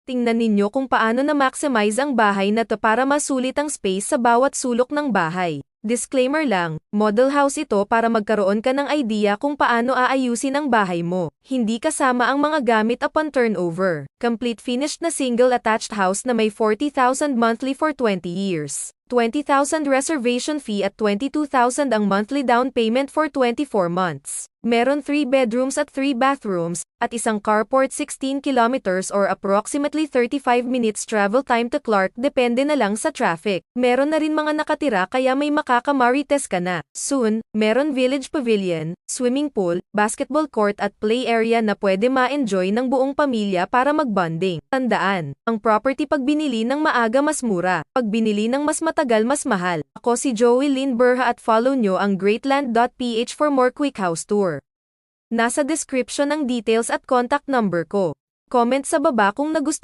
Tingnan ninyo kung paano na-maximize ang bahay na to para masulit ang space sa bawat sulok ng bahay. Disclaimer lang, model house ito para magkaroon ka ng idea kung paano aayusin ang bahay mo. Hindi kasama ang mga gamit upon turnover. Complete finished na single attached house na may 40,000 monthly for 20 years. 20,000 reservation fee at 22,000 ang monthly down payment for 24 months. Meron 3 bedrooms at 3 bathrooms, at isang carport 16 kilometers or approximately 35 minutes travel time to Clark depende na lang sa traffic. Meron na rin mga nakatira kaya may makakamarites ka na. Soon, meron village pavilion, swimming pool, basketball court at play area na pwede ma-enjoy ng buong pamilya para mag-bonding. Tandaan, ang property pag binili ng maaga mas mura, pag binili ng mas matagal mas mahal. Ako si Joey Lynn Berha at follow nyo ang greatland.ph for more quick house tour. Nasa description ang details at contact number ko. Comment sa baba kung nagustuhan